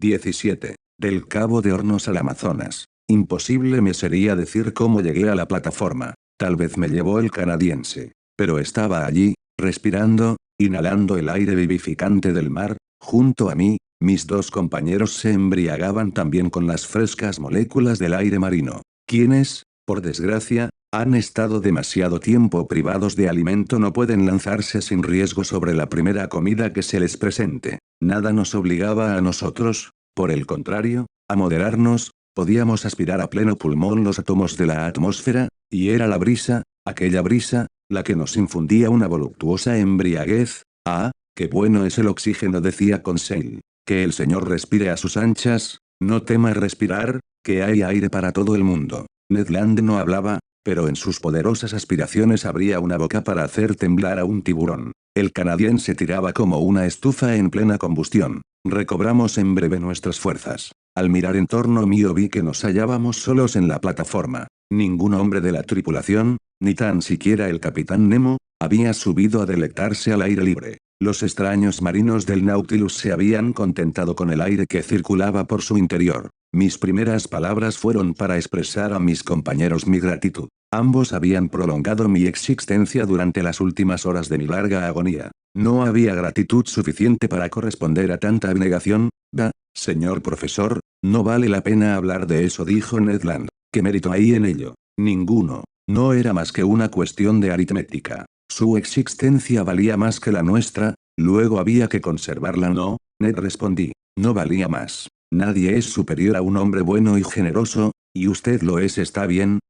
17. Del Cabo de Hornos al Amazonas. Imposible me sería decir cómo llegué a la plataforma. Tal vez me llevó el canadiense. Pero estaba allí, respirando, inhalando el aire vivificante del mar, junto a mí. Mis dos compañeros se embriagaban también con las frescas moléculas del aire marino, quienes, por desgracia, han estado demasiado tiempo privados de alimento, no pueden lanzarse sin riesgo sobre la primera comida que se les presente. Nada nos obligaba a nosotros, por el contrario, a moderarnos. Podíamos aspirar a pleno pulmón los átomos de la atmósfera, y era la brisa, aquella brisa, la que nos infundía una voluptuosa embriaguez. Ah, qué bueno es el oxígeno, decía Conseil. Que el señor respire a sus anchas, no tema respirar, que hay aire para todo el mundo. Ned Land no hablaba, pero en sus poderosas aspiraciones abría una boca para hacer temblar a un tiburón. El canadiense tiraba como una estufa en plena combustión. Recobramos en breve nuestras fuerzas. Al mirar en torno mío vi que nos hallábamos solos en la plataforma. Ningún hombre de la tripulación, ni tan siquiera el capitán Nemo, había subido a deleitarse al aire libre. Los extraños marinos del Nautilus se habían contentado con el aire que circulaba por su interior. Mis primeras palabras fueron para expresar a mis compañeros mi gratitud. Ambos habían prolongado mi existencia durante las últimas horas de mi larga agonía. No había gratitud suficiente para corresponder a tanta abnegación. Bah, señor profesor, no vale la pena hablar de eso, dijo Ned Land. ¿Qué mérito hay en ello? Ninguno. No era más que una cuestión de aritmética. Su existencia valía más que la nuestra, luego había que conservarla. No, Ned, respondí. No valía más. Nadie es superior a un hombre bueno y generoso, y usted lo es. Está bien,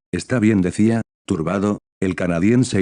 decía, turbado, el canadiense.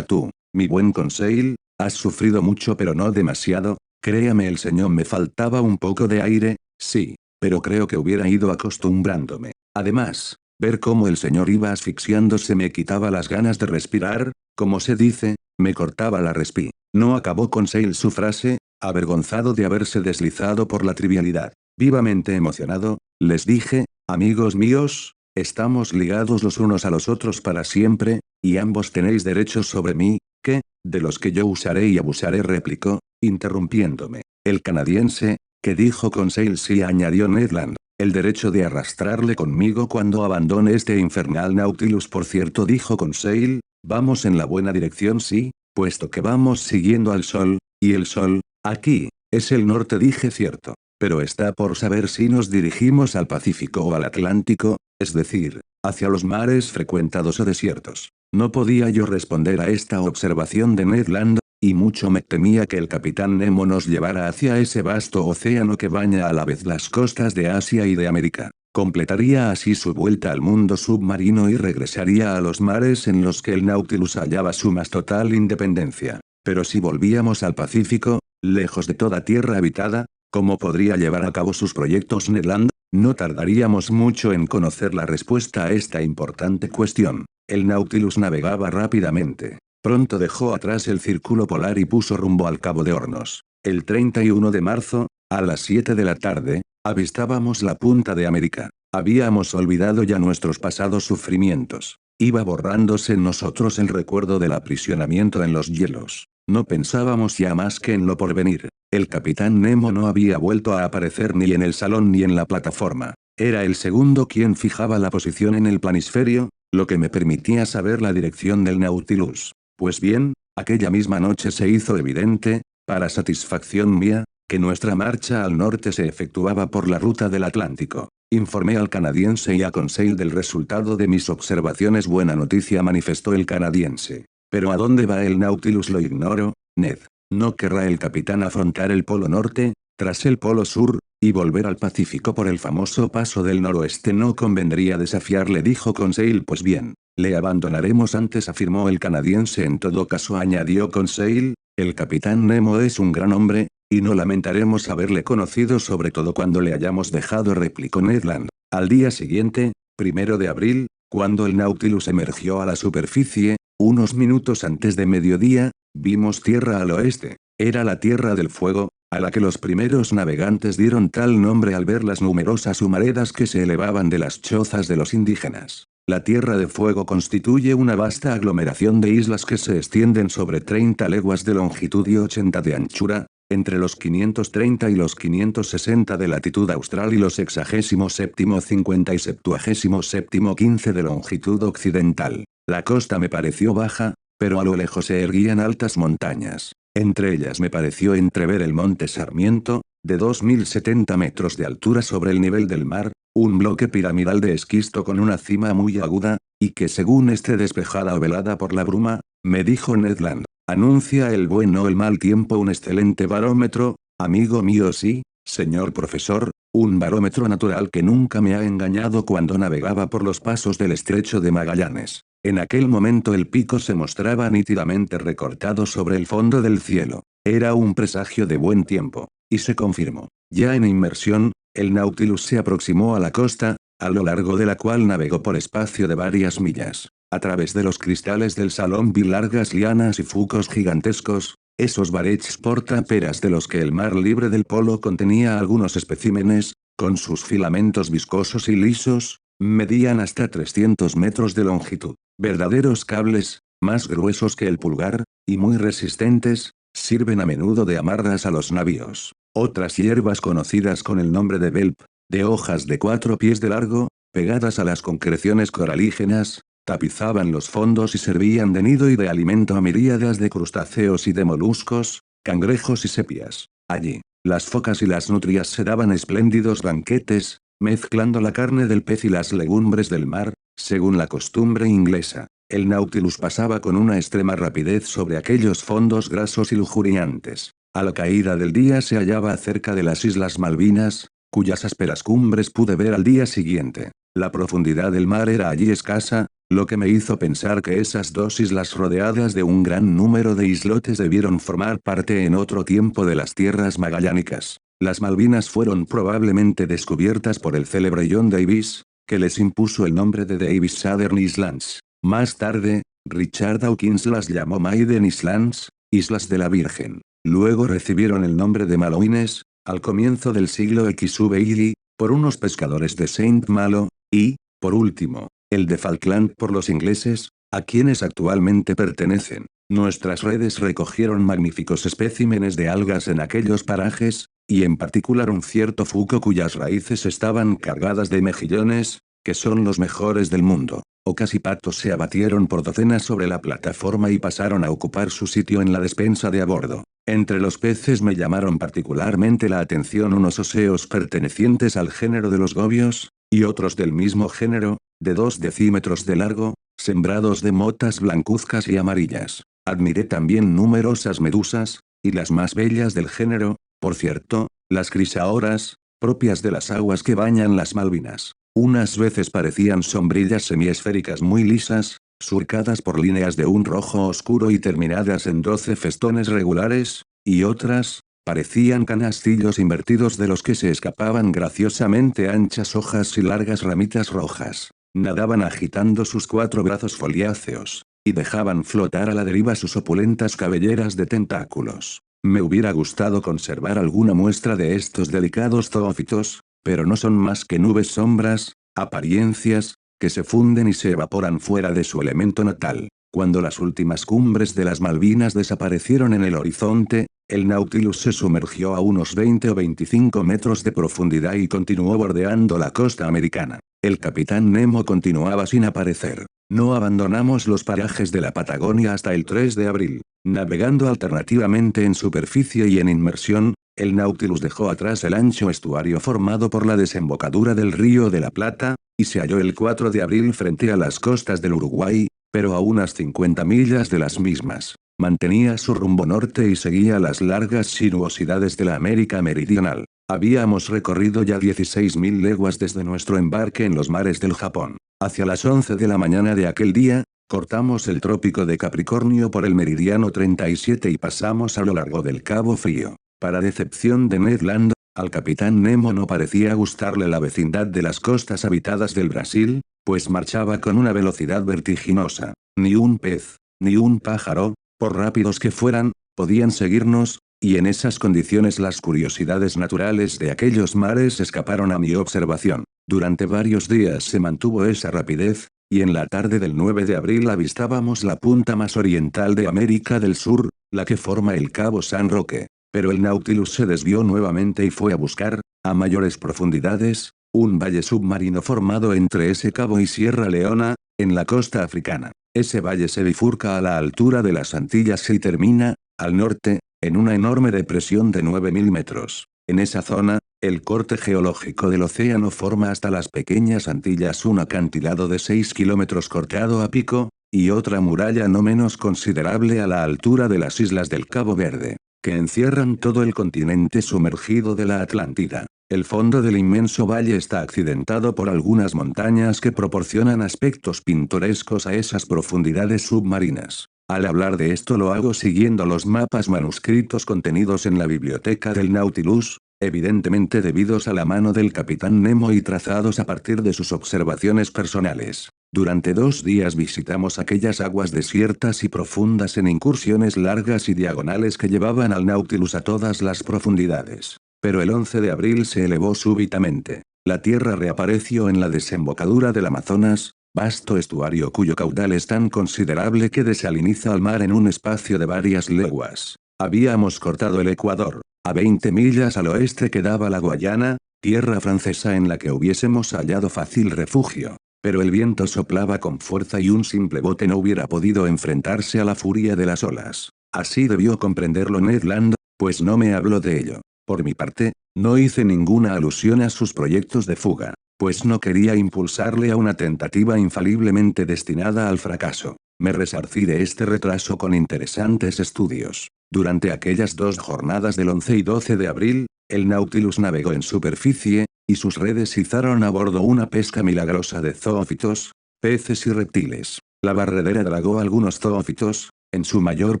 Tú, mi buen Conseil, has sufrido mucho pero no demasiado. Créame, el señor, me faltaba un poco de aire, sí, pero creo que hubiera ido acostumbrándome. Además, ver cómo el señor iba asfixiándose me quitaba las ganas de respirar, como se dice, me cortaba la respi. No acabó Conseil su frase, avergonzado de haberse deslizado por la trivialidad. Vivamente emocionado, les dije, amigos míos, estamos ligados los unos a los otros para siempre, y ambos tenéis derechos sobre mí, que, de los que yo usaré y abusaré, replicó, interrumpiéndome. El canadiense, que dijo Conseil, sí, añadió Ned Land. El derecho de arrastrarle conmigo cuando abandone este infernal Nautilus. Por cierto, dijo Conseil, vamos en la buena dirección, sí, puesto que vamos siguiendo al sol, y el sol, aquí, es el norte, dije. Cierto. Pero está por saber si nos dirigimos al Pacífico o al Atlántico, es decir, hacia los mares frecuentados o desiertos. No podía yo responder a esta observación de Ned Land, y mucho me temía que el capitán Nemo nos llevara hacia ese vasto océano que baña a la vez las costas de Asia y de América. Completaría así su vuelta al mundo submarino y regresaría a los mares en los que el Nautilus hallaba su más total independencia. Pero si volvíamos al Pacífico, lejos de toda tierra habitada, ¿cómo podría llevar a cabo sus proyectos Ned Land? No tardaríamos mucho en conocer la respuesta a esta importante cuestión. El Nautilus navegaba rápidamente. Pronto dejó atrás el círculo polar y puso rumbo al Cabo de Hornos. El 31 de marzo, a las 7 de la tarde, avistábamos la punta de América. Habíamos olvidado ya nuestros pasados sufrimientos. Iba borrándose en nosotros el recuerdo del aprisionamiento en los hielos. No pensábamos ya más que en lo porvenir. El capitán Nemo no había vuelto a aparecer ni en el salón ni en la plataforma. Era el segundo quien fijaba la posición en el planisferio, lo que me permitía saber la dirección del Nautilus. Pues bien, aquella misma noche se hizo evidente, para satisfacción mía, que nuestra marcha al norte se efectuaba por la ruta del Atlántico. Informé al canadiense y a Conseil del resultado de mis observaciones. Buena noticia, manifestó el canadiense. ¿Pero a dónde va el Nautilus? Lo ignoro, Ned. ¿No querrá el capitán afrontar el polo norte, tras el polo sur, y volver al Pacífico por el famoso paso del noroeste? No convendría desafiarle, dijo Conseil. Pues bien, le abandonaremos antes, afirmó el canadiense. En todo caso, añadió Conseil, el capitán Nemo es un gran hombre, y no lamentaremos haberle conocido, sobre todo cuando le hayamos dejado, replicó Ned Land. Al día siguiente, 1 de abril, cuando el Nautilus emergió a la superficie, unos minutos antes de mediodía, vimos tierra al oeste. Era la Tierra del Fuego, a la que los primeros navegantes dieron tal nombre al ver las numerosas humaredas que se elevaban de las chozas de los indígenas. La Tierra de Fuego constituye una vasta aglomeración de islas que se extienden sobre 30 leguas de longitud y 80 de anchura, entre los 530 y los 560 de latitud austral y los 67.50 y 77.15 de longitud occidental. La costa me pareció baja, pero a lo lejos se erguían altas montañas. Entre ellas me pareció entrever el monte Sarmiento, de 2070 metros de altura sobre el nivel del mar, un bloque piramidal de esquisto con una cima muy aguda, y que según esté despejada o velada por la bruma, me dijo Ned Land. ¿Anuncia el buen o el mal tiempo un excelente barómetro, amigo mío? Sí, señor profesor, un barómetro natural que nunca me ha engañado cuando navegaba por los pasos del estrecho de Magallanes. En aquel momento el pico se mostraba nítidamente recortado sobre el fondo del cielo. Era un presagio de buen tiempo, y se confirmó. Ya en inmersión, el Nautilus se aproximó a la costa, a lo largo de la cual navegó por espacio de varias millas. A través de los cristales del salón vi largas lianas y fucos gigantescos, esos barets portaperas de los que el mar libre del polo contenía algunos especímenes, con sus filamentos viscosos y lisos, medían hasta 300 metros de longitud. Verdaderos cables, más gruesos que el pulgar, y muy resistentes, sirven a menudo de amarras a los navíos. Otras hierbas conocidas con el nombre de belp, de hojas de 4 pies de largo, pegadas a las concreciones coralígenas, tapizaban los fondos y servían de nido y de alimento a miríadas de crustáceos y de moluscos, cangrejos y sepias. Allí, las focas y las nutrias se daban espléndidos banquetes, mezclando la carne del pez y las legumbres del mar, según la costumbre inglesa. El Nautilus pasaba con una extrema rapidez sobre aquellos fondos grasos y lujuriantes. A la caída del día se hallaba cerca de las Islas Malvinas, cuyas ásperas cumbres pude ver al día siguiente. La profundidad del mar era allí escasa, lo que me hizo pensar que esas dos islas rodeadas de un gran número de islotes debieron formar parte en otro tiempo de las tierras magallánicas. Las Malvinas fueron probablemente descubiertas por el célebre John Davis, que les impuso el nombre de Davis Southern Islands. Más tarde, Richard Dawkins las llamó Maiden Islands, Islas de la Virgen. Luego recibieron el nombre de Malouines, al comienzo del siglo XVII, por unos pescadores de Saint Malo, y, por último, el de Falkland por los ingleses, a quienes actualmente pertenecen. Nuestras redes recogieron magníficos especímenes de algas en aquellos parajes, y en particular un cierto fuco cuyas raíces estaban cargadas de mejillones, que son los mejores del mundo. Ocas y patos se abatieron por docenas sobre la plataforma y pasaron a ocupar su sitio en la despensa de a bordo. Entre los peces me llamaron particularmente la atención unos oseos pertenecientes al género de los gobios, y otros del mismo género, de 2 decímetros de largo, sembrados de motas blancuzcas y amarillas. Admiré también numerosas medusas, y las más bellas del género, por cierto, las crisaoras, propias de las aguas que bañan las Malvinas. Unas veces parecían sombrillas semiesféricas muy lisas, surcadas por líneas de un rojo oscuro y terminadas en 12 festones regulares, y otras, parecían canastillos invertidos de los que se escapaban graciosamente anchas hojas y largas ramitas rojas. Nadaban agitando sus 4 brazos foliáceos, y dejaban flotar a la deriva sus opulentas cabelleras de tentáculos. Me hubiera gustado conservar alguna muestra de estos delicados zoófitos, pero no son más que nubes sombras, apariencias, que se funden y se evaporan fuera de su elemento natal. Cuando las últimas cumbres de las Malvinas desaparecieron en el horizonte, el Nautilus se sumergió a unos 20 o 25 metros de profundidad y continuó bordeando la costa americana. El capitán Nemo continuaba sin aparecer. No abandonamos los parajes de la Patagonia hasta el 3 de abril. Navegando alternativamente en superficie y en inmersión, el Nautilus dejó atrás el ancho estuario formado por la desembocadura del Río de la Plata, y se halló el 4 de abril frente a las costas del Uruguay, pero a unas 50 millas de las mismas. Mantenía su rumbo norte y seguía las largas sinuosidades de la América Meridional. Habíamos recorrido ya 16.000 leguas desde nuestro embarque en los mares del Japón. Hacia las 11 de la mañana de aquel día, cortamos el trópico de Capricornio por el meridiano 37 y pasamos a lo largo del Cabo Frío. Para decepción de Ned Land, al capitán Nemo no parecía gustarle la vecindad de las costas habitadas del Brasil, pues marchaba con una velocidad vertiginosa. Ni un pez, ni un pájaro, por rápidos que fueran, podían seguirnos, y en esas condiciones las curiosidades naturales de aquellos mares escaparon a mi observación. Durante varios días se mantuvo esa rapidez, y en la tarde del 9 de abril avistábamos la punta más oriental de América del Sur, la que forma el Cabo San Roque. Pero el Nautilus se desvió nuevamente y fue a buscar, a mayores profundidades, un valle submarino formado entre ese cabo y Sierra Leona, en la costa africana. Ese valle se bifurca a la altura de las Antillas y termina, al norte, en una enorme depresión de 9.000 metros. En esa zona, el corte geológico del océano forma hasta las pequeñas Antillas un acantilado de 6 kilómetros cortado a pico, y otra muralla no menos considerable a la altura de las islas del Cabo Verde, que encierran todo el continente sumergido de la Atlántida. El fondo del inmenso valle está accidentado por algunas montañas que proporcionan aspectos pintorescos a esas profundidades submarinas. Al hablar de esto lo hago siguiendo los mapas manuscritos contenidos en la biblioteca del Nautilus, evidentemente debidos a la mano del capitán Nemo y trazados a partir de sus observaciones personales. Durante 2 días visitamos aquellas aguas desiertas y profundas en incursiones largas y diagonales que llevaban al Nautilus a todas las profundidades. Pero el 11 de abril se elevó súbitamente. La Tierra reapareció en la desembocadura del Amazonas, vasto estuario cuyo caudal es tan considerable que desaliniza al mar en un espacio de varias leguas. Habíamos cortado el Ecuador. A 20 millas al oeste quedaba la Guayana, tierra francesa en la que hubiésemos hallado fácil refugio. Pero el viento soplaba con fuerza y un simple bote no hubiera podido enfrentarse a la furia de las olas. Así debió comprenderlo Ned Land, pues no me habló de ello. Por mi parte, no hice ninguna alusión a sus proyectos de fuga, pues no quería impulsarle a una tentativa infaliblemente destinada al fracaso. Me resarcí de este retraso con interesantes estudios. Durante aquellas 2 jornadas del 11 y 12 de abril, el Nautilus navegó en superficie, y sus redes izaron a bordo una pesca milagrosa de zoófitos, peces y reptiles. La barredera tragó algunos zoófitos, en su mayor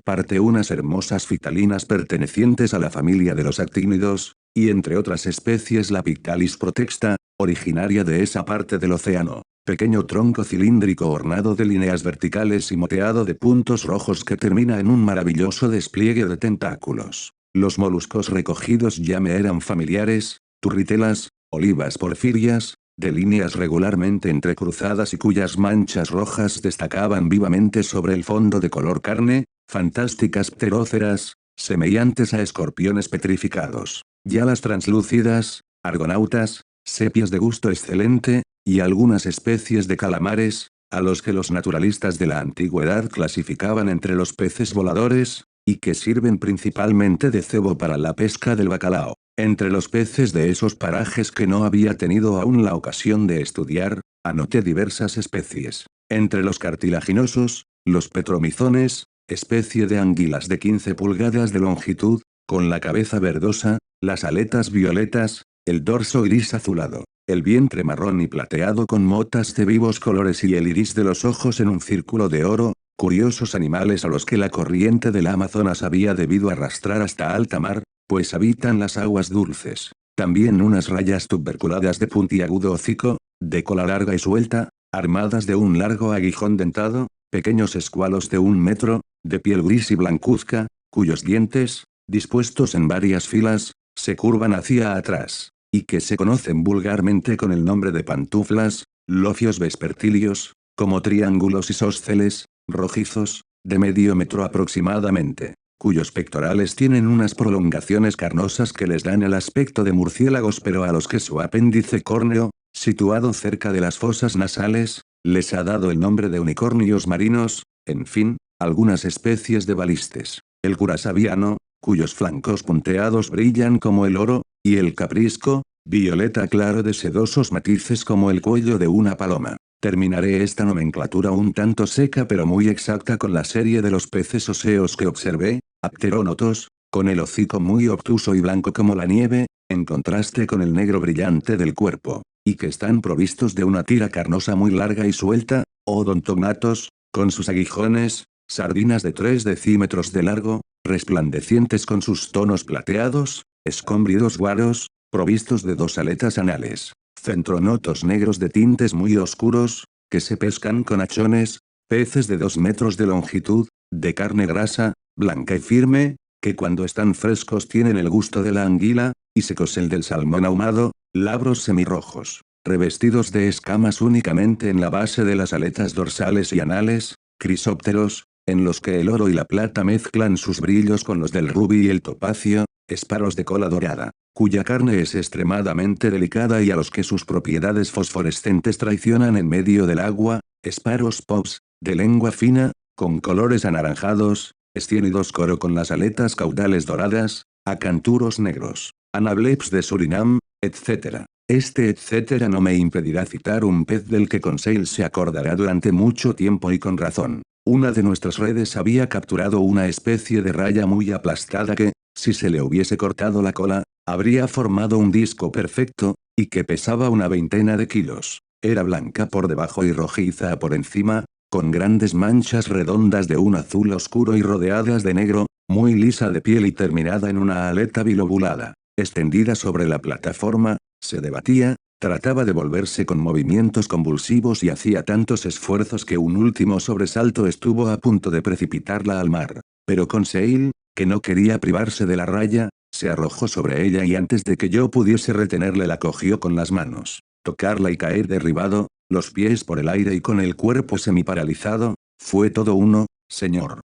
parte unas hermosas fitalinas pertenecientes a la familia de los actínidos, y entre otras especies la Pictalis protexta, originaria de esa parte del océano. Pequeño tronco cilíndrico ornado de líneas verticales y moteado de puntos rojos que termina en un maravilloso despliegue de tentáculos. Los moluscos recogidos ya me eran familiares, turritelas, olivas porfirias, de líneas regularmente entrecruzadas y cuyas manchas rojas destacaban vivamente sobre el fondo de color carne, fantásticas pteróceras, semejantes a escorpiones petrificados. Ya las translúcidas, argonautas, sepias de gusto excelente, y algunas especies de calamares, a los que los naturalistas de la antigüedad clasificaban entre los peces voladores, y que sirven principalmente de cebo para la pesca del bacalao. Entre los peces de esos parajes que no había tenido aún la ocasión de estudiar, anoté diversas especies. Entre los cartilaginosos, los petromizones, especie de anguilas de 15 pulgadas de longitud, con la cabeza verdosa, las aletas violetas, el dorso gris azulado, el vientre marrón y plateado con motas de vivos colores y el iris de los ojos en un círculo de oro, curiosos animales a los que la corriente del Amazonas había debido arrastrar hasta alta mar, pues habitan las aguas dulces. También unas rayas tuberculadas de puntiagudo hocico, de cola larga y suelta, armadas de un largo aguijón dentado, pequeños escualos de 1 metro, de piel gris y blancuzca, cuyos dientes, dispuestos en varias filas, se curvan hacia atrás, y que se conocen vulgarmente con el nombre de pantuflas, lofios vespertilios, como triángulos isósceles, rojizos, de medio metro aproximadamente, cuyos pectorales tienen unas prolongaciones carnosas que les dan el aspecto de murciélagos pero a los que su apéndice córneo, situado cerca de las fosas nasales, les ha dado el nombre de unicornios marinos, en fin, algunas especies de balistes, el curasaviano, cuyos flancos punteados brillan como el oro, y el caprisco, violeta claro de sedosos matices como el cuello de una paloma. Terminaré esta nomenclatura un tanto seca pero muy exacta con la serie de los peces óseos que observé, apterónotos, con el hocico muy obtuso y blanco como la nieve, en contraste con el negro brillante del cuerpo, y que están provistos de una tira carnosa muy larga y suelta, odontognatos, con sus aguijones, sardinas de 3 decímetros de largo, resplandecientes con sus tonos plateados, escómbridos guaros, provistos de 2 aletas anales, centronotos negros de tintes muy oscuros, que se pescan con hachones, peces de 2 metros de longitud, de carne grasa, blanca y firme, que cuando están frescos tienen el gusto de la anguila, y secos el del salmón ahumado, labros semirrojos, revestidos de escamas únicamente en la base de las aletas dorsales y anales, crisópteros, en los que el oro y la plata mezclan sus brillos con los del rubí y el topacio, Esparos de cola dorada, cuya carne es extremadamente delicada y a los que sus propiedades fosforescentes traicionan en medio del agua, esparos pops, de lengua fina, con colores anaranjados, esciénidos coro con las aletas caudales doradas, acanturos negros, anableps de Surinam, etc. Este etcétera no me impedirá citar un pez del que Conseil se acordará durante mucho tiempo y con razón. Una de nuestras redes había capturado una especie de raya muy aplastada que, si se le hubiese cortado la cola, habría formado un disco perfecto, y que pesaba una veintena de kilos. Era blanca por debajo y rojiza por encima, con grandes manchas redondas de un azul oscuro y rodeadas de negro, muy lisa de piel y terminada en una aleta bilobulada. Extendida sobre la plataforma, se debatía, trataba de volverse con movimientos convulsivos y hacía tantos esfuerzos que un último sobresalto estuvo a punto de precipitarla al mar. Pero Conseil, que no quería privarse de la raya, se arrojó sobre ella y antes de que yo pudiese retenerle la cogió con las manos. Tocarla y caer derribado, los pies por el aire y con el cuerpo semiparalizado, fue todo uno, señor,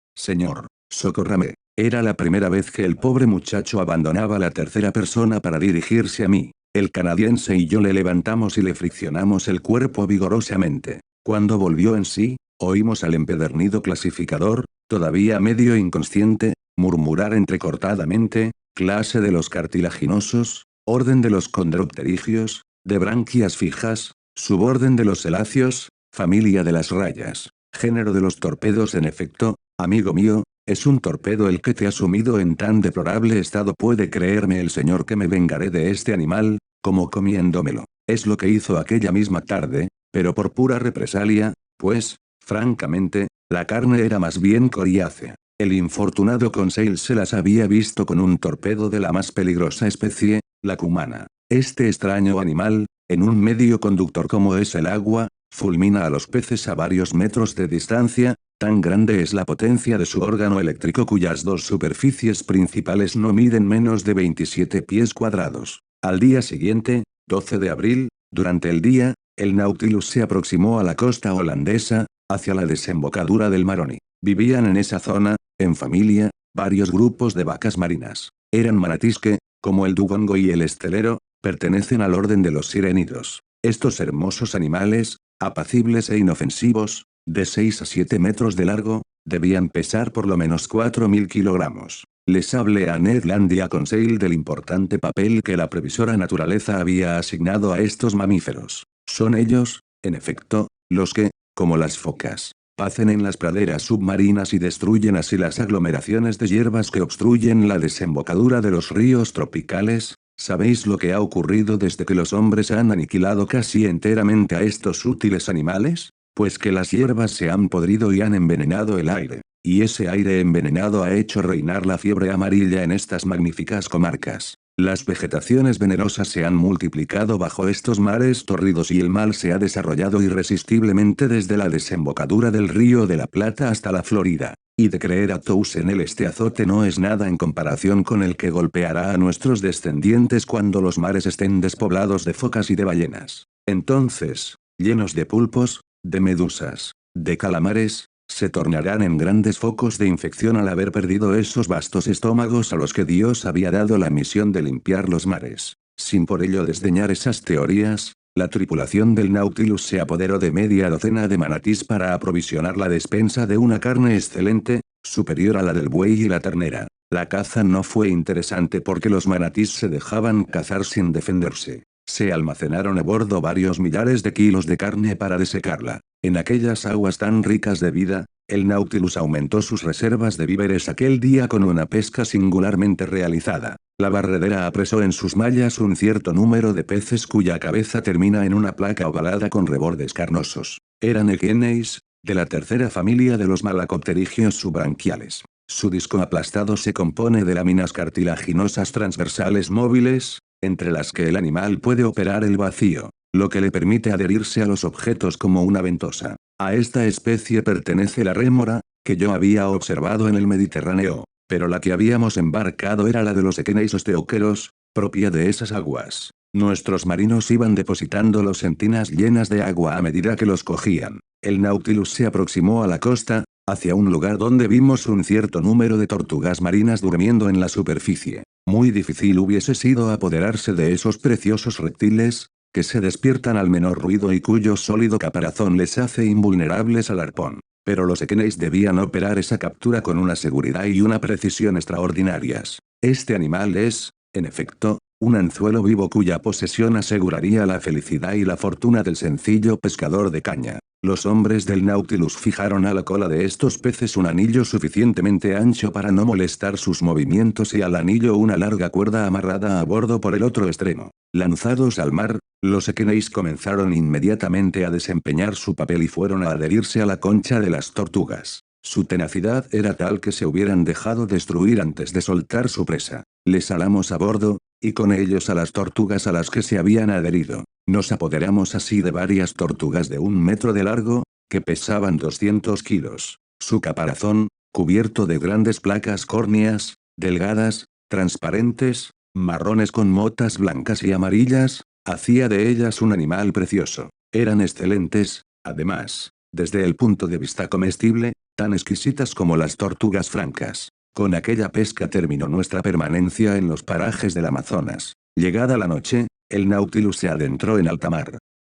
socórrame. Era la primera vez que el pobre muchacho abandonaba la tercera persona para dirigirse a mí. El canadiense y yo le levantamos y le friccionamos el cuerpo vigorosamente. Cuando volvió en sí, oímos al empedernido clasificador, todavía medio inconsciente, murmurar entrecortadamente, clase de los cartilaginosos, orden de los condropterigios, de branquias fijas, suborden de los celáceos, familia de las rayas, género de los torpedos. En efecto, amigo mío, es un torpedo el que te ha sumido en tan deplorable estado. Puede creerme el señor que me vengaré de este animal, como comiéndomelo. Es lo que hizo aquella misma tarde, pero por pura represalia, pues, francamente, la carne era más bien coriácea. El infortunado Conseil se las había visto con un torpedo de la más peligrosa especie, la cumana. Este extraño animal, en un medio conductor como es el agua, fulmina a los peces a varios metros de distancia, tan grande es la potencia de su órgano eléctrico cuyas dos superficies principales no miden menos de 27 pies cuadrados. Al día siguiente, 12 de abril, durante el día, el Nautilus se aproximó a la costa holandesa, hacia la desembocadura del Maroni. Vivían en esa zona, en familia, varios grupos de vacas marinas. Eran manatís que, como el dugongo y el estelero, pertenecen al orden de los sirénidos. Estos hermosos animales, apacibles e inofensivos, de 6 a 7 metros de largo, debían pesar por lo menos 4.000 kilogramos. Les hablé a Ned Land y a Conseil del importante papel que la previsora naturaleza había asignado a estos mamíferos. Son ellos, en efecto, los que, como las focas, pacen en las praderas submarinas y destruyen así las aglomeraciones de hierbas que obstruyen la desembocadura de los ríos tropicales. ¿Sabéis lo que ha ocurrido desde que los hombres han aniquilado casi enteramente a estos útiles animales? Pues que las hierbas se han podrido y han envenenado el aire. Y ese aire envenenado ha hecho reinar la fiebre amarilla en estas magníficas comarcas. Las vegetaciones venenosas se han multiplicado bajo estos mares tórridos y el mal se ha desarrollado irresistiblemente desde la desembocadura del Río de la Plata hasta la Florida. Y de creer a Toussaint este azote no es nada en comparación con el que golpeará a nuestros descendientes cuando los mares estén despoblados de focas y de ballenas. Entonces, llenos de pulpos, de medusas, de calamares, se tornarán en grandes focos de infección al haber perdido esos vastos estómagos a los que Dios había dado la misión de limpiar los mares. Sin por ello desdeñar esas teorías, la tripulación del Nautilus se apoderó de media docena de manatís para aprovisionar la despensa de una carne excelente, superior a la del buey y la ternera. La caza no fue interesante porque los manatís se dejaban cazar sin defenderse. Se almacenaron a bordo varios millares de kilos de carne para desecarla. En aquellas aguas tan ricas de vida, el Nautilus aumentó sus reservas de víveres aquel día con una pesca singularmente realizada. La barredera apresó en sus mallas un cierto número de peces cuya cabeza termina en una placa ovalada con rebordes carnosos. Eran equeneis, de la tercera familia de los malacopterigios subbranquiales. Su disco aplastado se compone de láminas cartilaginosas transversales móviles, entre las que el animal puede operar el vacío, lo que le permite adherirse a los objetos como una ventosa. A esta especie pertenece la rémora, que yo había observado en el Mediterráneo, pero la que habíamos embarcado era la de los equeneis osteoqueros, propia de esas aguas. Nuestros marinos iban depositando los en tinas llenas de agua a medida que los cogían. El Nautilus se aproximó a la costa, hacia un lugar donde vimos un cierto número de tortugas marinas durmiendo en la superficie. Muy difícil hubiese sido apoderarse de esos preciosos reptiles, que se despiertan al menor ruido y cuyo sólido caparazón les hace invulnerables al arpón. Pero los Ekeneis debían operar esa captura con una seguridad y una precisión extraordinarias. Este animal es, en efecto, un anzuelo vivo cuya posesión aseguraría la felicidad y la fortuna del sencillo pescador de caña. Los hombres del Nautilus fijaron a la cola de estos peces un anillo suficientemente ancho para no molestar sus movimientos y al anillo una larga cuerda amarrada a bordo por el otro extremo. Lanzados al mar, los Ekeneis comenzaron inmediatamente a desempeñar su papel y fueron a adherirse a la concha de las tortugas. Su tenacidad era tal que se hubieran dejado destruir antes de soltar su presa. Les alamos a bordo, y con ellos a las tortugas a las que se habían adherido. Nos apoderamos así de varias tortugas de 1 metro de largo, que pesaban 200 kilos. Su caparazón, cubierto de grandes placas córneas, delgadas, transparentes, marrones con motas blancas y amarillas, hacía de ellas un animal precioso. Eran excelentes, además, desde el punto de vista comestible, tan exquisitas como las tortugas francas. Con aquella pesca terminó nuestra permanencia en los parajes del Amazonas. Llegada la noche, el Nautilus se adentró en alta mar.